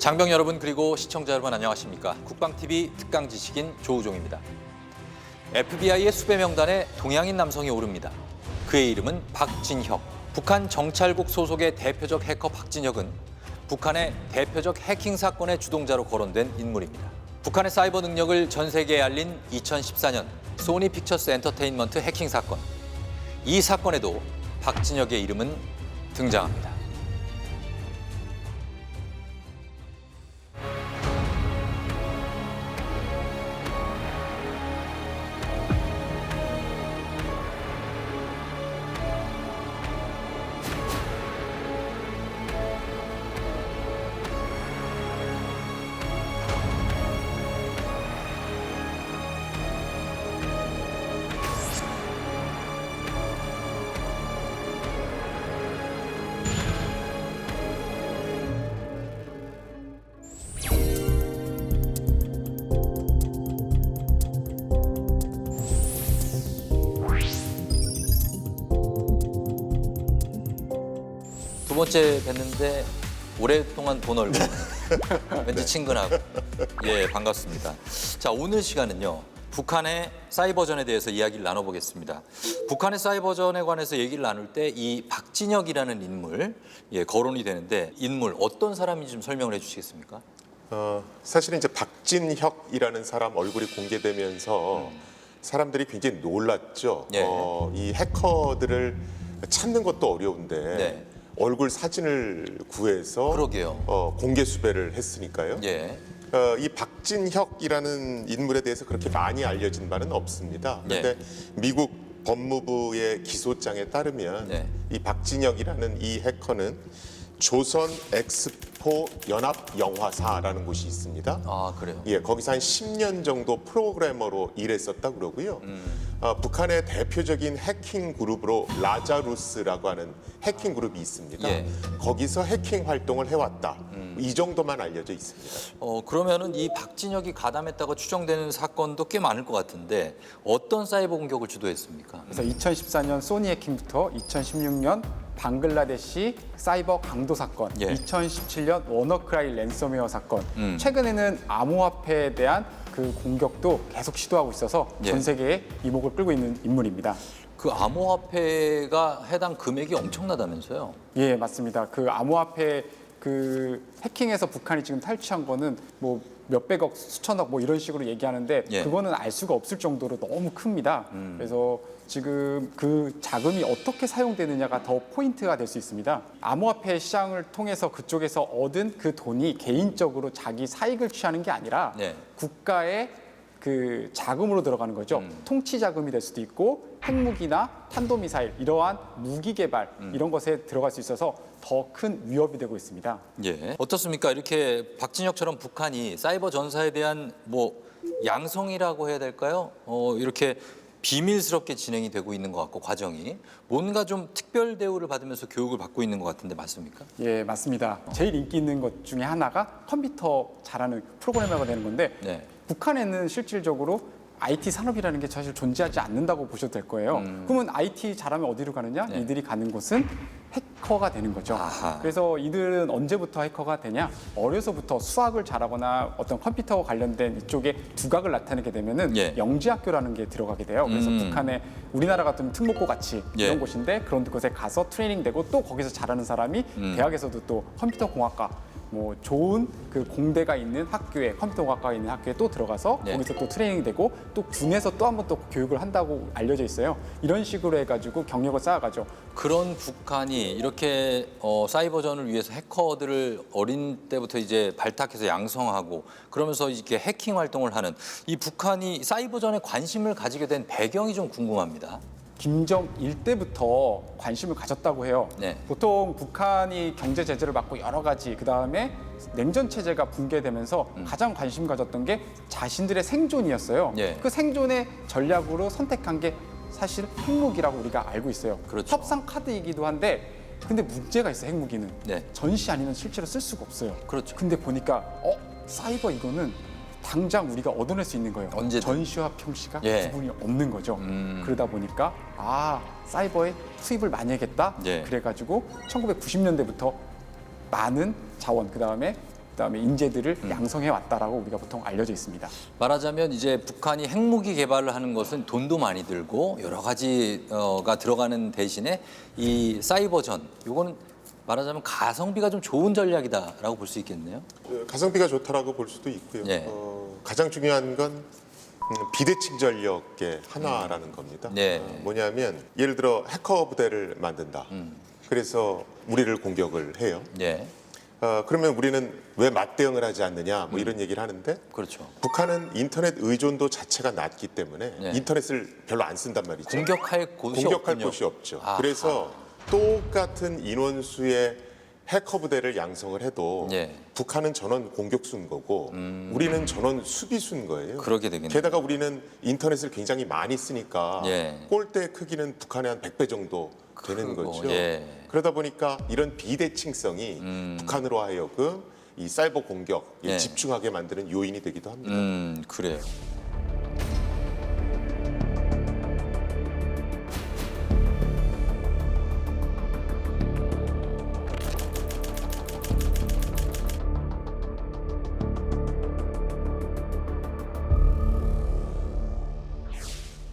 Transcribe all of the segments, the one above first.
장병 여러분 그리고 시청자 여러분 안녕하십니까? 국방TV 특강지식인 조우종입니다. FBI의 수배 명단에 동양인 남성이 오릅니다. 그의 이름은 박진혁. 북한 정찰국 소속의 대표적 해커 박진혁은 북한의 대표적 해킹 사건의 주동자로 거론된 인물입니다. 북한의 사이버 능력을 전 세계에 알린 2014년 소니 픽처스 엔터테인먼트 해킹 사건. 이 사건에도 박진혁의 이름은 등장합니다. 두 번째 뵀는데 오랫동안 본 얼굴. 왠지 친근하고. 예, 반갑습니다. 자, 오늘 시간은요. 북한의 사이버전에 대해서 이야기를 나눠보겠습니다. 북한의 사이버전에 관해서 얘기를 나눌 때 이 박진혁이라는 인물, 거론이 되는데 인물 어떤 사람인지 좀 설명을 해주시겠습니까? 사실은 이제 박진혁이라는 사람 얼굴이 공개되면서 사람들이 굉장히 놀랐죠. 예. 이 해커들을 찾는 것도 어려운데 네. 얼굴 사진을 구해서 그러게요. 공개 수배를 했으니까요. 예. 이 박진혁이라는 인물에 대해서 그렇게 많이 알려진 바는 없습니다. 그런데 미국 법무부의 기소장에 따르면 네. 이 박진혁이라는 이 해커는 조선 엑스포 연합 영화사라는 곳이 있습니다. 아, 그래요? 예, 거기서 한 10년 정도 프로그래머로 일했었다 그러고요. 북한의 대표적인 해킹 그룹으로 라자루스라고 하는 해킹 그룹이 있습니다. 예. 거기서 해킹 활동을 해왔다. 이 정도만 알려져 있습니다. 그러면은 이 박진혁이 가담했다고 추정되는 사건도 꽤 많을 것 같은데 어떤 사이버 공격을 주도했습니까? 그래서 2014년 소니 해킹부터 2016년 방글라데시 사이버 강도 사건, 예. 2017년 워너크라이 랜섬웨어 사건, 최근에는 암호화폐에 대한 그 공격도 계속 시도하고 있어서 예. 전 세계에 이목을 끌고 있는 인물입니다. 그 암호화폐가 해당 금액이 엄청나다면서요? 예, 맞습니다. 그 암호화폐 그 해킹해서 북한이 지금 탈취한 거는 뭐 몇백억, 수천억 뭐 이런 식으로 얘기하는데 예. 그거는 알 수가 없을 정도로 너무 큽니다. 그래서 지금 그 자금이 어떻게 사용되느냐가 더 포인트가 될 수 있습니다. 암호화폐 시장을 통해서 그쪽에서 얻은 그 돈이 개인적으로 자기 사익을 취하는 게 아니라 네. 국가의 그 자금으로 들어가는 거죠. 통치 자금이 될 수도 있고 핵무기나 탄도미사일 이러한 무기 개발 이런 것에 들어갈 수 있어서 더 큰 위협이 되고 있습니다. 예. 어떻습니까? 이렇게 박진혁처럼 북한이 사이버 전사에 대한 뭐 양성이라고 해야 될까요? 이렇게 비밀스럽게 진행이 되고 있는 것 같고 과정이 뭔가 좀 특별 대우를 받으면서 교육을 받고 있는 것 같은데 맞습니까? 예, 맞습니다. 제일 인기 있는 것 중에 하나가 컴퓨터 잘하는 프로그래머가 되는 건데 네. 북한에는 실질적으로 IT 산업이라는 게 사실 존재하지 않는다고 보셔도 될 거예요. 그러면 IT 잘하면 어디로 가느냐? 네. 이들이 가는 곳은 해커가 되는 거죠. 아하. 그래서 이들은 언제부터 해커가 되냐? 어려서부터 수학을 잘하거나 어떤 컴퓨터와 관련된 이쪽에 두각을 나타내게 되면은 예. 영재학교라는 게 들어가게 돼요. 그래서 북한의 우리나라 같은 특목고 같이 예. 이런 곳인데 그런 곳에 가서 트레이닝되고 또 거기서 잘하는 사람이 대학에서도 또 컴퓨터 공학과 뭐 좋은 그 공대가 있는 학교에 컴퓨터공학과가 있는 학교에 또 들어가서 네. 거기서 또 트레이닝 되고 또 군에서 또 한 번 또 교육을 한다고 알려져 있어요. 이런 식으로 해가지고 경력을 쌓아가죠. 그런 북한이 이렇게 사이버전을 위해서 해커들을 어린 때부터 이제 발탁해서 양성하고 그러면서 이렇게 해킹 활동을 하는 이 북한이 사이버전에 관심을 가지게 된 배경이 좀 궁금합니다. 김정일 때부터 관심을 가졌다고 해요. 네. 보통 북한이 경제 제재를 받고 여러 가지 그다음에 냉전 체제가 붕괴되면서 가장 관심 가졌던 게 자신들의 생존이었어요. 예. 그 생존의 전략으로 선택한 게 사실 핵무기라고 우리가 알고 있어요. 그렇죠. 협상 카드이기도 한데 근데 문제가 있어요. 핵무기는 네. 전시 아니면 실제로 쓸 수가 없어요. 그렇죠. 근데 보니까 사이버 이거는 당장 우리가 얻어낼 수 있는 거예요. 언제든. 전시와 평시가 예. 구분이 없는 거죠. 그러다 보니까 사이버에 투입을 많이 해야겠다. 예. 그래가지고 1990년대부터 많은 자원, 그다음에 그다음에 인재들을 양성해 왔다라고 우리가 보통 알려져 있습니다. 말하자면 이제 북한이 핵무기 개발을 하는 것은 돈도 많이 들고 여러 가지가 들어가는 대신에 이 사이버전 요거는 말하자면 가성비가 좀 좋은 전략이다라고 볼 수 있겠네요. 가성비가 좋다라고 볼 수도 있고요. 네. 가장 중요한 건 비대칭 전력의 하나라는 겁니다. 네. 뭐냐면 예를 들어 해커 부대를 만든다. 그래서 우리를 공격을 해요. 네, 그러면 우리는 왜 맞대응을 하지 않느냐 뭐 이런 얘기를 하는데 그렇죠. 북한은 인터넷 의존도 자체가 낮기 때문에 네. 인터넷을 별로 안 쓴단 말이죠. 공격할 곳이 공격할 없군요. 곳이 없죠. 아하. 그래서 똑같은 인원수의 해커 부대를 양성을 해도 예. 북한은 전원 공격수인 거고 우리는 전원 수비수인 거예요. 그러게 되겠네요. 게다가 우리는 인터넷을 굉장히 많이 쓰니까 예. 골대 크기는 북한의 한 100배 정도 되는 크고, 거죠. 예. 그러다 보니까 이런 비대칭성이 북한으로 하여금 이 사이버 공격에 예. 집중하게 만드는 요인이 되기도 합니다. 그래요.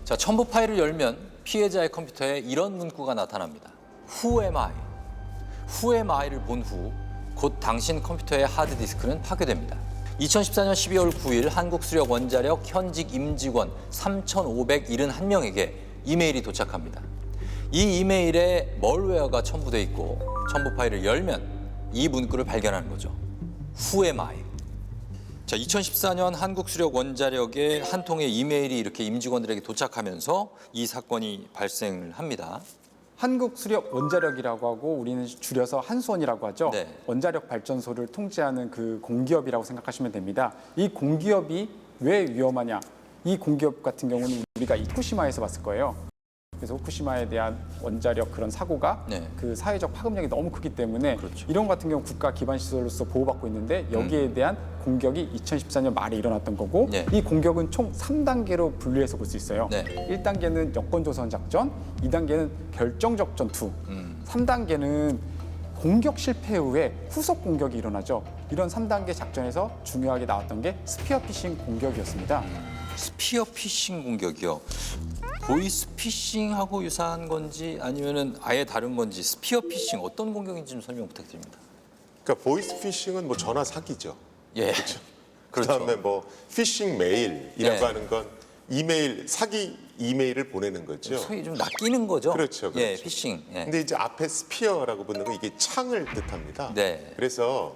자, 첨부 파일을 열면 피해자의 컴퓨터에 이런 문구가 나타납니다. Who am I? Who am I를 본 후 곧 당신 컴퓨터의 하드디스크는 파괴됩니다. 2014년 12월 9일 한국수력 원자력 현직 임직원 3,571명에게 이메일이 도착합니다. 이 이메일에 멀웨어가 첨부돼 있고 첨부 파일을 열면 이 문구를 발견하는 거죠. Who am I? 자, 2014년 한국수력 원자력의 한 통의 이메일이 이렇게 임직원들에게 도착하면서 이 사건이 발생을 합니다. 한국수력 원자력이라고 하고 우리는 줄여서 한수원이라고 하죠. 네. 원자력 발전소를 통제하는 그 공기업이라고 생각하시면 됩니다. 이 공기업이 왜 위험하냐? 이 공기업 같은 경우는 우리가 이 후쿠시마에서 봤을 거예요. 그래서 후쿠시마에 대한 원자력 그런 사고가 네. 그 사회적 파급력이 너무 크기 때문에 그렇죠. 이런 것 같은 경우 국가 기반 시설로서 보호받고 있는데 여기에 대한 공격이 2014년 말에 일어났던 거고 네. 이 공격은 총 3단계로 분류해서 볼 수 있어요. 네. 1단계는 여권조선 작전, 2단계는 결정적 전투, 3단계는 공격 실패 후에 후속 공격이 일어나죠. 이런 3단계 작전에서 중요하게 나왔던 게 스피어 피싱 공격이었습니다. 스피어 피싱 공격이요. 보이스 피싱하고 유사한 건지 아니면은 아예 다른 건지 스피어 피싱 어떤 공격인지 좀 설명 부탁드립니다. 그러니까 보이스 피싱은 뭐 전화 사기죠. 예. 그렇죠. 그다음에 뭐 피싱 메일이라고 네. 하는 건 이메일 사기 이메일을 보내는 거죠. 소위 좀 낚이는 거죠. 그렇죠, 예, 그렇죠. 피싱. 예. 근데 이제 앞에 스피어라고 붙는 건 이게 창을 뜻합니다. 네. 그래서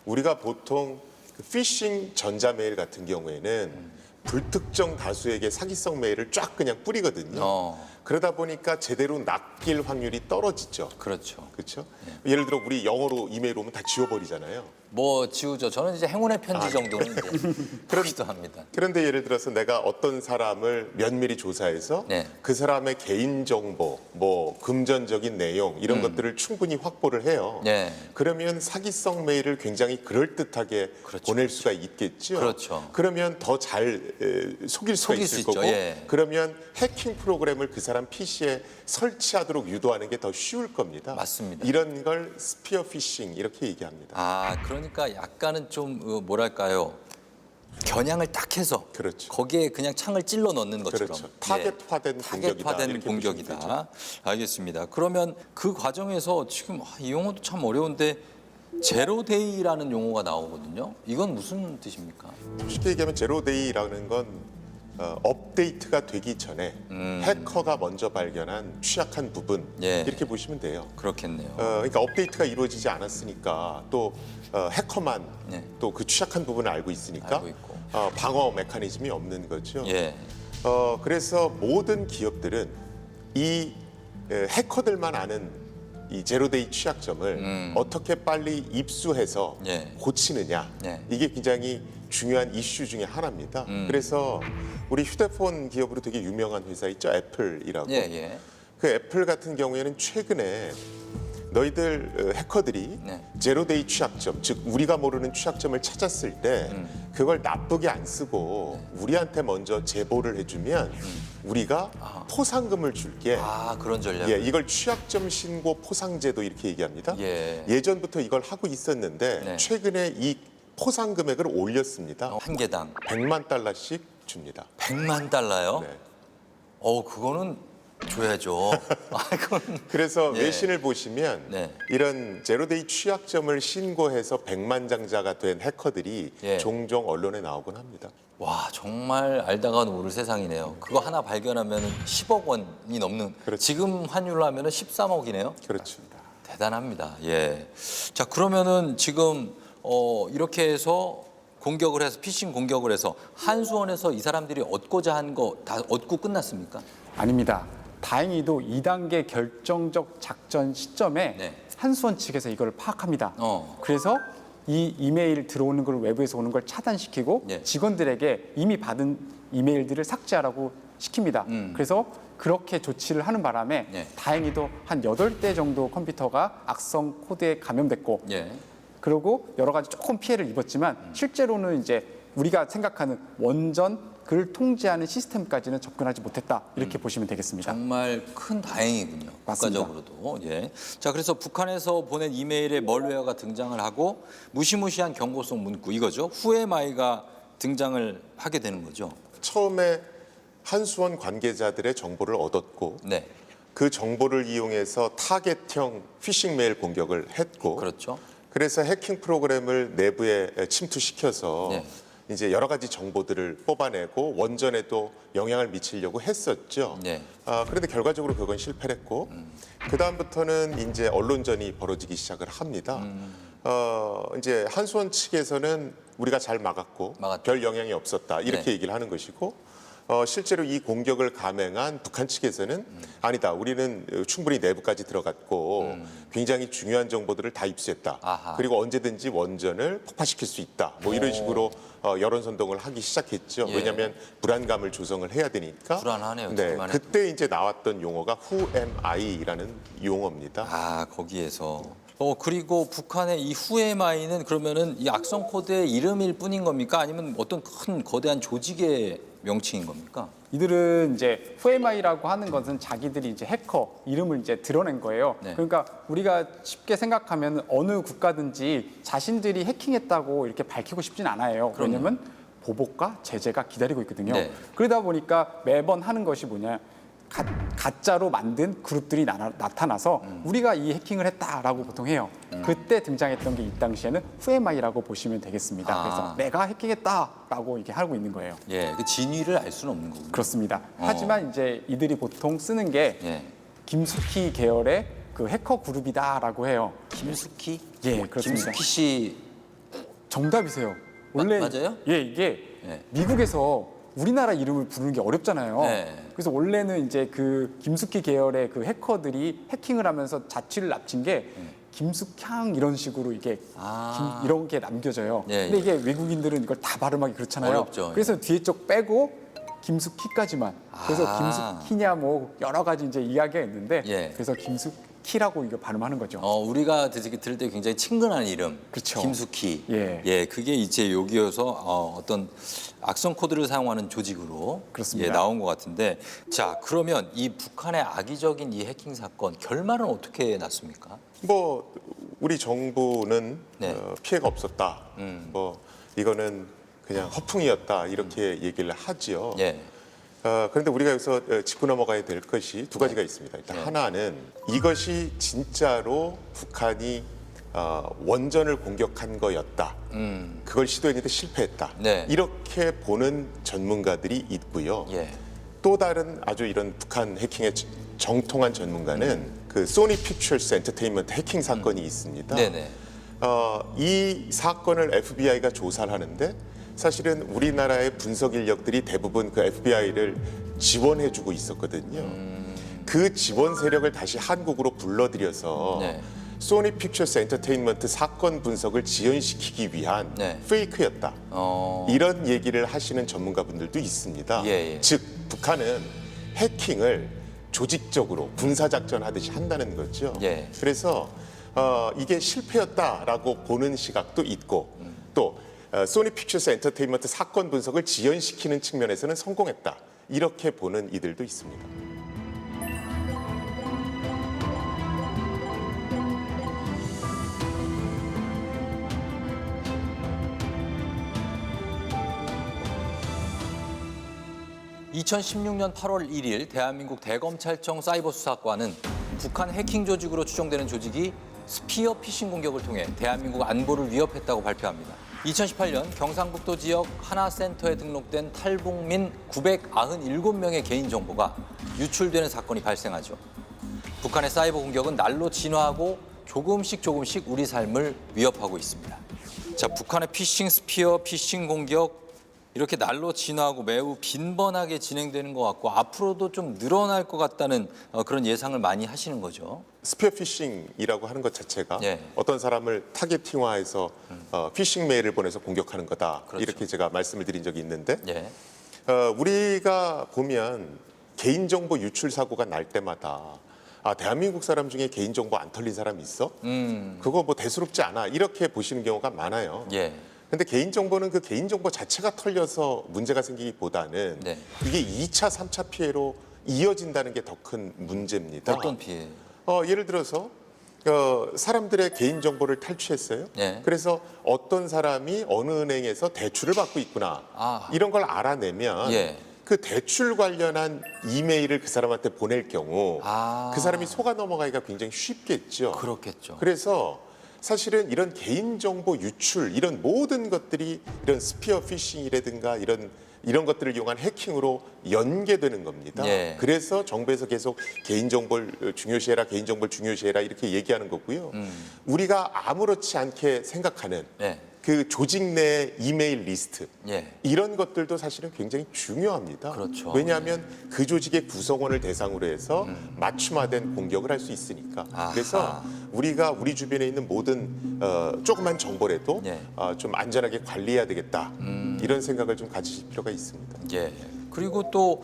우리가 보통 그 피싱 전자 메일 같은 경우에는 불특정 다수에게 사기성 메일을 쫙 그냥 뿌리거든요. 그러다 보니까 제대로 낚일 확률이 떨어지죠. 그렇죠. 그렇죠? 예를 들어 우리 영어로 이메일 오면 다 지워버리잖아요. 뭐 지우죠. 저는 이제 행운의 편지 정도는 이제 그러기도 합니다. 그런데 예를 들어서 내가 어떤 사람을 면밀히 조사해서 네. 그 사람의 개인 정보, 뭐 금전적인 내용 이런 것들을 충분히 확보를 해요. 네. 그러면 사기성 메일을 굉장히 그럴듯하게 그렇죠, 보낼 수가 있겠죠. 그렇죠. 그러면 더 잘 속일 수가 속일 있을 수 있죠, 거고 예. 그러면 해킹 프로그램을 그 사람 PC에 설치하도록 유도하는 게 더 쉬울 겁니다. 맞습니다. 이런 걸 스피어 피싱 이렇게 얘기합니다. 아, 그러니까 약간은 좀 뭐랄까요? 겨냥을 딱 해서 그렇죠. 거기에 그냥 창을 찔러 넣는 것처럼 그렇죠. 타겟화된 공격이다. 타겟화된 이렇게 보시면 공격이다. 되죠. 알겠습니다. 그러면 그 과정에서 지금 이 용어도 참 어려운데 제로데이라는 용어가 나오거든요. 이건 무슨 뜻입니까? 쉽게 얘기하면 제로데이라는 건 업데이트가 되기 전에 해커가 먼저 발견한 취약한 부분 예. 이렇게 보시면 돼요. 그렇겠네요. 그러니까 업데이트가 이루어지지 않았으니까 또 해커만 네. 또 그 취약한 부분을 알고 있으니까 알고 있고. 방어 메커니즘이 없는 거죠. 예. 그래서 모든 기업들은 이 해커들만 아는 이 제로데이 취약점을 어떻게 빨리 입수해서 예. 고치느냐 예. 이게 굉장히 중요한 이슈 중에 하나입니다. 그래서 우리 휴대폰 기업으로 되게 유명한 회사 있죠, 애플이라고. 예, 예. 그 애플 같은 경우에는 최근에 너희들 해커들이 네. 제로데이 취약점, 즉 우리가 모르는 취약점을 찾았을 때 그걸 나쁘게 안 쓰고 우리한테 먼저 제보를 해주면 우리가 포상금을 줄게. 아, 그런 전략. 예, 이걸 취약점 신고 포상제도 이렇게 얘기합니다. 예. 예전부터 이걸 하고 있었는데 네. 최근에 이 포상 금액을 올렸습니다. 한 개당 100만 달러씩 줍니다. 100만 달러요? 네. 그거는 줘야죠. 그건 그래서 예. 외신을 보시면 네. 이런 제로데이 취약점을 신고해서 백만장자가 된 해커들이 예. 종종 언론에 나오곤 합니다. 와, 정말 알다가 모를 세상이네요. 그거 하나 발견하면 10억 원이 넘는 그렇죠. 지금 환율로 하면 13억이네요. 그렇죠. 대단합니다. 예. 자, 그러면은 지금 이렇게 해서 공격을 해서 피싱 공격을 해서 한수원에서 이 사람들이 얻고자 한 거 다 얻고 끝났습니까? 아닙니다. 다행히도 2단계 결정적 작전 시점에 네. 한수원 측에서 이걸 파악합니다. 그래서 그래서 이 이메일 들어오는 걸 외부에서 오는 걸 차단시키고 예. 직원들에게 이미 받은 이메일들을 삭제하라고 시킵니다. 그래서 그렇게 조치를 하는 바람에 예. 다행히도 한 8대 정도 컴퓨터가 악성 코드에 감염됐고 예. 그리고 여러 가지 조금 피해를 입었지만 실제로는 이제 우리가 생각하는 원전 그를 통제하는 시스템까지는 접근하지 못했다 이렇게 보시면 되겠습니다. 정말 큰 다행이군요. 맞습니다. 국가적으로도. 예. 자, 그래서 북한에서 보낸 이메일에 멀웨어가 등장을 하고 무시무시한 경고성 문구 이거죠. 후에마이가 등장을 하게 되는 거죠. 처음에 한수원 관계자들의 정보를 얻었고 네. 그 정보를 이용해서 타겟형 피싱 메일 공격을 했고 그렇죠. 그래서 해킹 프로그램을 내부에 침투시켜서 네. 이제 여러 가지 정보들을 뽑아내고 원전에도 영향을 미치려고 했었죠. 네. 그런데 결과적으로 그건 실패를 했고 그 다음부터는 이제 언론전이 벌어지기 시작을 합니다. 이제 한수원 측에서는 우리가 잘 막았고 막았다. 별 영향이 없었다 이렇게 네. 얘기를 하는 것이고 실제로 이 공격을 감행한 북한 측에서는 아니다. 우리는 충분히 내부까지 들어갔고 굉장히 중요한 정보들을 다 입수했다. 아하. 그리고 언제든지 원전을 폭파시킬 수 있다. 뭐 이런 식으로 여론 선동을 하기 시작했죠. 예. 왜냐하면 불안감을 조성을 해야 되니까. 불안하네요, 네, 듣기만 해도. 그때 이제 나왔던 용어가 Who am I라는 용어입니다. 거기에서. 그리고 북한의 이 후에마이는 그러면은 이 악성 코드의 이름일 뿐인 겁니까? 아니면 어떤 큰 거대한 조직의 명칭인 겁니까? 이들은 이제 FMI라고 하는 것은 자기들이 이제 해커 이름을 이제 드러낸 거예요. 네. 그러니까 우리가 쉽게 생각하면 어느 국가든지 자신들이 해킹했다고 이렇게 밝히고 싶진 않아요. 그럼요. 왜냐면 보복과 제재가 기다리고 있거든요. 네. 그러다 보니까 매번 하는 것이 뭐냐. 가짜로 만든 그룹들이 나타나서 우리가 이 해킹을 했다라고 보통 해요. 그때 등장했던 게 이 당시에는 FMI라고 보시면 되겠습니다. 그래서 내가 해킹했다라고 이렇게 하고 있는 거예요. 예, 그 진위를 알 수는 없는 거군요. 그렇습니다. 하지만 이제 이들이 보통 쓰는 게 예. 김숙희 계열의 그 해커 그룹이다라고 해요. 김숙희? 예, 그렇습니다. 김숙희 씨 정답이세요. 원래 맞아요? 예, 이게 예. 미국에서 우리나라 이름을 부르는 게 어렵잖아요. 네. 그래서 원래는 이제 그 김숙희 계열의 그 해커들이 해킹을 하면서 자취를 납친 게 김숙향 이런 식으로 이게 이런 게 남겨져요. 예, 근데 예. 이게 외국인들은 이걸 다 발음하기 그렇잖아요. 어렵죠. 그래서 뒤에 쪽 빼고 김숙희까지만. 그래서 김숙희냐 뭐 여러 가지 이제 이야기가 있는데 예. 그래서 김숙희라고 이거 발음하는 거죠. 우리가 들을 때 굉장히 친근한 이름. 그렇죠. 김숙희. 예. 그게 이제 여기여서 어떤 악성 코드를 사용하는 조직으로 그렇습니다. 나온 것 같은데, 자, 그러면 이 북한의 악의적인 이 해킹 사건 결말은 어떻게 났습니까? 뭐 우리 정부는 네. 피해가 없었다. 뭐 이거는 그냥 허풍이었다 이렇게 얘기를 하지요. 예. 그런데 우리가 여기서 짚고 넘어가야 될 것이 두 가지가 있습니다. 일단 하나는 이것이 진짜로 북한이 원전을 공격한 거였다. 그걸 시도했는데 실패했다. 네. 이렇게 보는 전문가들이 있고요. 예. 또 다른 아주 이런 북한 해킹의 정통한 전문가는 그 소니 픽처스 엔터테인먼트 해킹 사건이 있습니다. 네네. 이 사건을 FBI가 조사를 하는데 사실은 우리나라의 분석 인력들이 대부분 그 FBI를 지원해주고 있었거든요. 그 지원 세력을 다시 한국으로 불러들여서 네. 소니 픽처스 엔터테인먼트 사건 분석을 지연시키기 위한 네. 페이크였다. 이런 얘기를 하시는 전문가분들도 있습니다. 예. 즉 북한은 해킹을 조직적으로 군사작전 하듯이 한다는 거죠. 예. 그래서 이게 실패였다라고 보는 시각도 있고 또 소니 픽처스 엔터테인먼트 사건 분석을 지연시키는 측면에서는 성공했다. 이렇게 보는 이들도 있습니다. 2016년 8월 1일 대한민국 대검찰청 사이버수사과는 북한 해킹 조직으로 추정되는 조직이 스피어 피싱 공격을 통해 대한민국 안보를 위협했다고 발표합니다. 2018년 경상북도 지역 하나센터에 등록된 탈북민 997명의 개인정보가 유출되는 사건이 발생하죠. 북한의 사이버 공격은 날로 진화하고 조금씩 우리 삶을 위협하고 있습니다. 자, 북한의 피싱 스피어 피싱 공격 이렇게 날로 진화하고 매우 빈번하게 진행되는 것 같고 앞으로도 좀 늘어날 것 같다는 그런 예상을 많이 하시는 거죠. 스피어 피싱이라고 하는 것 자체가 예. 어떤 사람을 타겟팅화해서 피싱 메일을 보내서 공격하는 거다. 그렇죠. 이렇게 제가 말씀을 드린 적이 있는데 예. 우리가 보면 개인정보 유출 사고가 날 때마다 대한민국 사람 중에 개인정보 안 털린 사람이 있어? 그거 뭐 대수롭지 않아. 이렇게 보시는 경우가 많아요. 예. 근데 개인정보는 그 개인정보 자체가 털려서 문제가 생기기보다는 네. 이게 2차, 3차 피해로 이어진다는 게 더 큰 문제입니다. 어떤 피해? 예를 들어서 사람들의 개인정보를 탈취했어요. 네. 그래서 어떤 사람이 어느 은행에서 대출을 받고 있구나. 이런 걸 알아내면 예. 그 대출 관련한 이메일을 그 사람한테 보낼 경우 그 사람이 속아 넘어가기가 굉장히 쉽겠죠. 그렇겠죠. 그래서 사실은 이런 개인정보 유출, 이런 모든 것들이 이런 스피어 피싱이라든가 이런 것들을 이용한 해킹으로 연계되는 겁니다. 예. 그래서 정부에서 계속 개인정보를 중요시해라, 개인정보를 중요시해라 이렇게 얘기하는 거고요. 우리가 아무렇지 않게 생각하는 네. 그 조직 내 이메일 리스트 예. 이런 것들도 사실은 굉장히 중요합니다. 그렇죠. 왜냐하면 그 조직의 구성원을 대상으로 해서 맞춤화된 공격을 할 수 있으니까. 아하. 그래서 우리가 우리 주변에 있는 모든 조그만 정보라도 예. 좀 안전하게 관리해야 되겠다. 이런 생각을 좀 가지실 필요가 있습니다. 예. 그리고 또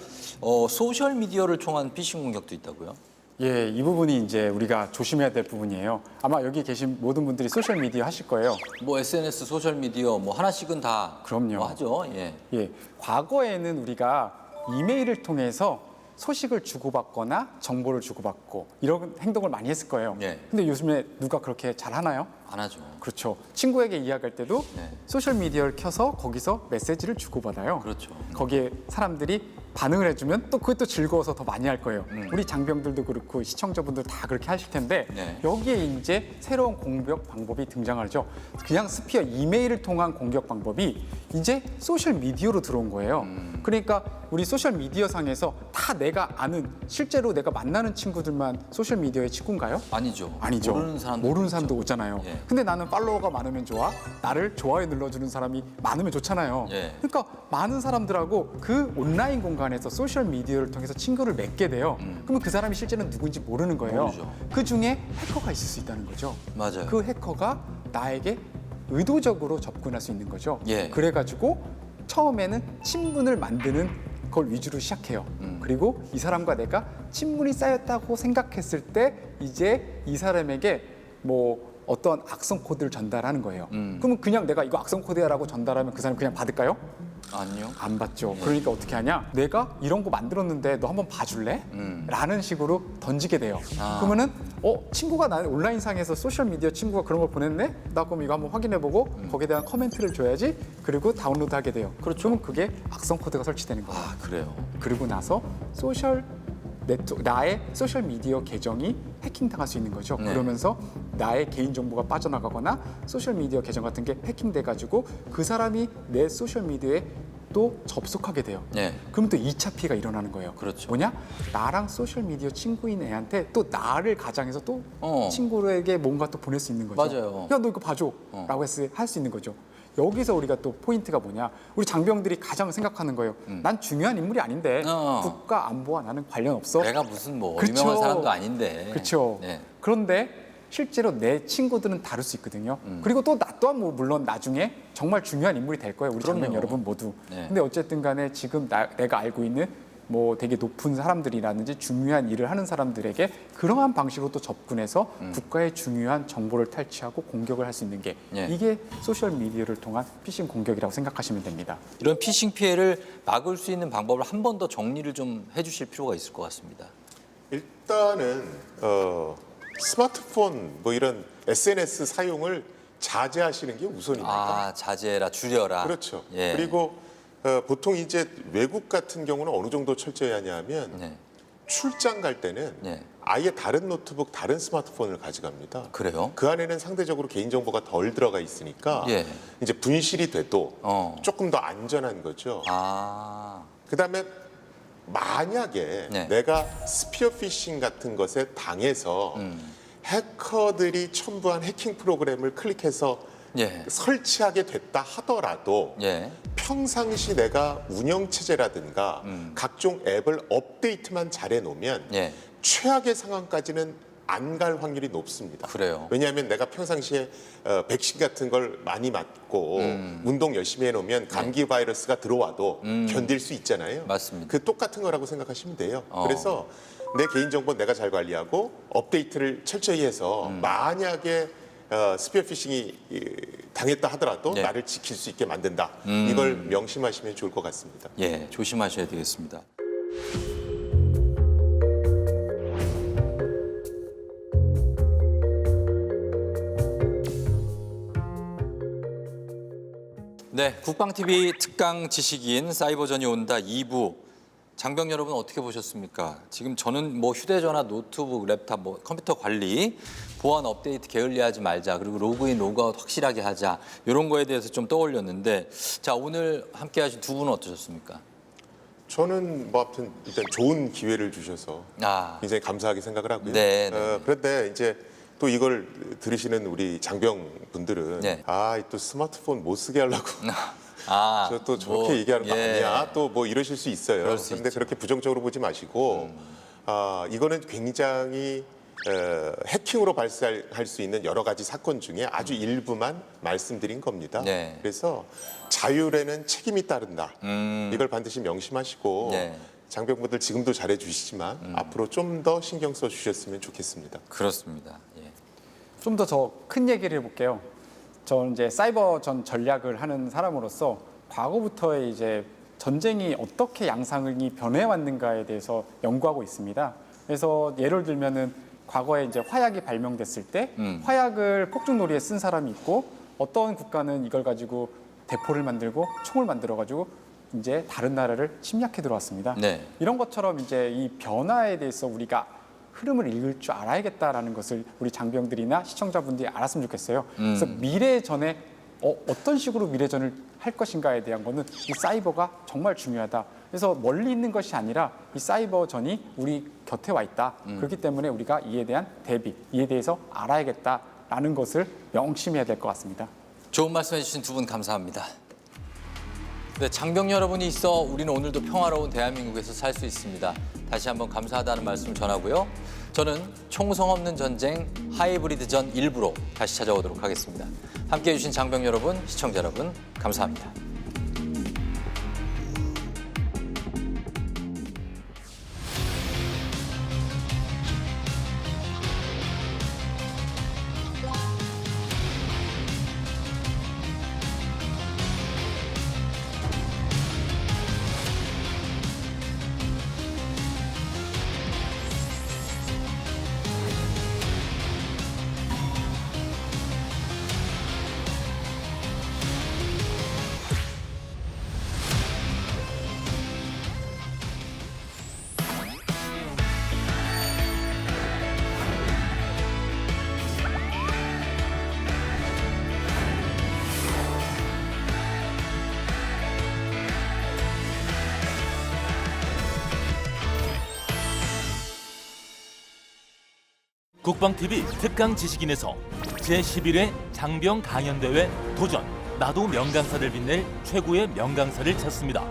소셜 미디어를 통한 피싱 공격도 있다고요? 예, 이 부분이 이제 우리가 조심해야 될 부분이에요. 아마 여기 계신 모든 분들이 소셜 미디어 하실 거예요. 뭐 SNS, 소셜 미디어 뭐 하나씩은 다 그럼요. 뭐 하죠. 예. 예, 과거에는 우리가 이메일을 통해서 소식을 주고받거나 정보를 주고받고 이런 행동을 많이 했을 거예요. 예. 근데 요즘에 누가 그렇게 잘 하나요? 안 하죠. 그렇죠. 친구에게 이야기할 때도 네. 소셜 미디어를 켜서 거기서 메시지를 주고받아요. 그렇죠. 거기에 사람들이 반응을 해주면 또 그것도 즐거워서 더 많이 할 거예요. 우리 장병들도 그렇고 시청자분들 다 그렇게 하실 텐데 네. 여기에 이제 새로운 공격 방법이 등장하죠. 그냥 스피어 이메일을 통한 공격 방법이 이제 소셜 미디어로 들어온 거예요. 그러니까 우리 소셜 미디어 상에서 다 내가 아는 실제로 내가 만나는 친구들만 소셜 미디어의 친구인가요? 아니죠. 아니죠. 모르는 사람도 사람도 오잖아요. 예. 근데 나는 팔로워가 많으면 좋아. 나를 좋아요 눌러주는 사람이 많으면 좋잖아요. 예. 그러니까 많은 사람들하고 그 온라인 공간에서 소셜 미디어를 통해서 친구를 맺게 돼요. 그러면 그 사람이 실제는 누군지 모르는 거예요. 모르죠. 그 중에 해커가 있을 수 있다는 거죠. 맞아요. 그 해커가 나에게 의도적으로 접근할 수 있는 거죠. 예. 그래가지고 처음에는 친분을 만드는 걸 위주로 시작해요. 그리고 이 사람과 내가 친분이 쌓였다고 생각했을 때 이제 이 사람에게 뭐 어떤 악성 코드를 전달하는 거예요. 그러면 그냥 내가 이거 악성 코드야라고 전달하면 그 사람 그냥 받을까요? 아니요. 안 받죠. 그러니까 어떻게 하냐? 내가 이런 거 만들었는데 너 한번 봐줄래? 라는 식으로 던지게 돼요. 그러면은 친구가 나는 온라인상에서 소셜미디어 친구가 그런 걸 보냈네? 나 그럼 이거 한번 확인해보고 거기에 대한 코멘트를 줘야지. 그리고 다운로드하게 돼요. 그러면 그게 악성 코드가 설치되는 거예요. 아, 그래요. 그리고 나서 나의 소셜 미디어 계정이 해킹당할 수 있는 거죠. 네. 그러면서 나의 개인 정보가 빠져나가거나 소셜 미디어 계정 같은 게 해킹돼 가지고 그 사람이 내 소셜 미디어에 또 접속하게 돼요. 네. 그럼 또 2차 피해가 일어나는 거예요. 그렇죠. 뭐냐? 나랑 소셜 미디어 친구인 애한테 또 나를 가장해서 또 친구에게 뭔가 또 보낼 수 있는 거죠. 맞아요. 야, 너 이거 봐줘. 라고 할 수 있는 거죠. 여기서 우리가 또 포인트가 뭐냐? 우리 장병들이 가장 생각하는 거예요. 난 중요한 인물이 아닌데 국가 안보와 나는 관련 없어. 내가 무슨 뭐 그쵸. 유명한 사람도 아닌데. 그렇죠. 네. 그런데 실제로 내 친구들은 다를 수 있거든요. 그리고 또 나 또한 뭐 물론 나중에 정말 중요한 인물이 될 거예요. 우리 장병 그럼요. 여러분 모두. 네. 근데 어쨌든 간에 지금 내가 알고 있는 뭐 되게 높은 사람들이라든지 중요한 일을 하는 사람들에게 그러한 방식으로 또 접근해서 국가의 중요한 정보를 탈취하고 공격을 할 수 있는 게 예. 이게 소셜 미디어를 통한 피싱 공격이라고 생각하시면 됩니다. 이런 피싱 피해를 막을 수 있는 방법을 한 번 더 정리를 좀 해주실 필요가 있을 것 같습니다. 일단은 스마트폰 뭐 이런 SNS 사용을 자제하시는 게 우선입니다. 자제라, 줄여라. 그렇죠. 예. 그리고 보통 이제 외국 같은 경우는 어느 정도 철저히 하냐면 네. 출장 갈 때는 네. 아예 다른 노트북, 다른 스마트폰을 가져갑니다. 그래요? 그 안에는 상대적으로 개인정보가 덜 들어가 있으니까 예. 이제 분실이 돼도 어. 조금 더 안전한 거죠. 아. 그다음에 만약에 네. 내가 스피어 피싱 같은 것에 당해서 해커들이 첨부한 해킹 프로그램을 클릭해서 예. 설치하게 됐다 하더라도 예. 평상시 내가 운영체제라든가 각종 앱을 업데이트만 잘해 놓으면 예. 최악의 상황까지는 안 갈 확률이 높습니다. 그래요. 왜냐하면 내가 평상시에 백신 같은 걸 많이 맞고 운동 열심히 해놓으면 감기 바이러스가 들어와도 견딜 수 있잖아요. 맞습니다. 그 똑같은 거라고 생각하시면 돼요. 그래서 내 개인정보 내가 잘 관리하고 업데이트를 철저히 해서 만약에 스피어 피싱이 당했다 하더라도 네. 나를 지킬 수 있게 만든다. 이걸 명심하시면 좋을 것 같습니다. 예, 조심하셔야 되겠습니다. 네, 국방TV 특강 지식인 사이버전이 온다 2부. 장병 여러분 어떻게 보셨습니까? 지금 저는 뭐 휴대전화, 노트북, 랩탑, 뭐 컴퓨터 관리, 보안 업데이트 게을리하지 말자, 그리고 로그인, 로그아웃 확실하게 하자 이런 거에 대해서 좀 떠올렸는데, 자 오늘 함께하신 두 분은 어떠셨습니까? 저는 뭐 아무튼 일단 좋은 기회를 주셔서 아, 굉장히 감사하게 생각을 하고요. 네, 네. 그런데 이제 또 이걸 들으시는 우리 장병 분들은 네. 또 스마트폰 못 쓰게 하려고 아, 저 또 저렇게 뭐, 얘기하는 거 예. 아니야? 또 뭐 이러실 수 있어요. 그럴 수 그런데 있죠. 그렇게 부정적으로 보지 마시고 이거는 굉장히 해킹으로 발생할 수 있는 여러 가지 사건 중에 아주 일부만 말씀드린 겁니다. 네. 그래서 자율에는 책임이 따른다. 이걸 반드시 명심하시고 네. 장병분들 지금도 잘해주시지만 앞으로 좀 더 신경 써주셨으면 좋겠습니다. 그렇습니다. 예. 좀 더 큰 얘기를 해볼게요. 저는 이제 사이버 전 전략을 하는 사람으로서 과거부터의 이제 전쟁이 어떻게 양상이 변해왔는가에 대해서 연구하고 있습니다. 그래서 예를 들면은 과거에 이제 화약이 발명됐을 때 화약을 폭죽놀이에 쓴 사람이 있고 어떤 국가는 이걸 가지고 대포를 만들고 총을 만들어가지고 이제 다른 나라를 침략해 들어왔습니다. 네. 이런 것처럼 이제 이 변화에 대해서 우리가 흐름을 읽을 줄 알아야겠다라는 것을 우리 장병들이나 시청자분들이 알았으면 좋겠어요. 그래서 미래전에 어떤 식으로 미래전을 할 것인가에 대한 거는 이 사이버가 정말 중요하다. 그래서 멀리 있는 것이 아니라 이 사이버전이 우리 곁에 와 있다. 그렇기 때문에 우리가 이에 대한 대비, 이에 대해서 알아야겠다라는 것을 명심해야 될 것 같습니다. 좋은 말씀해 주신 두 분 감사합니다. 네, 장병 여러분이 있어 우리는 오늘도 평화로운 대한민국에서 살 수 있습니다. 다시 한번 감사하다는 말씀을 전하고요. 저는 총성 없는 전쟁 하이브리드전 1부로 다시 찾아오도록 하겠습니다. 함께해 주신 장병 여러분, 시청자 여러분, 감사합니다. 국방TV 특강 지식인에서 제11회 장병 강연대회 도전 나도 명강사를 빛낼 최고의 명강사를 찾습니다.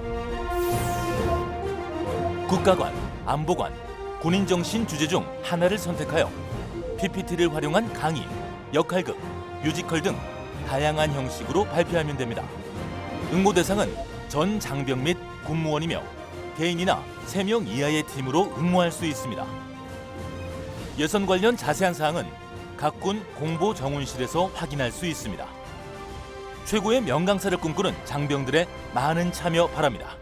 국가관, 안보관, 군인정신 주제 중 하나를 선택하여 PPT를 활용한 강의, 역할극, 뮤지컬 등 다양한 형식으로 발표하면 됩니다. 응모 대상은 전 장병 및 군무원이며 개인이나 3명 이하의 팀으로 응모할 수 있습니다. 예선 관련 자세한 사항은 각 군 공보 정훈실에서 확인할 수 있습니다. 최고의 명강사를 꿈꾸는 장병들의 많은 참여 바랍니다.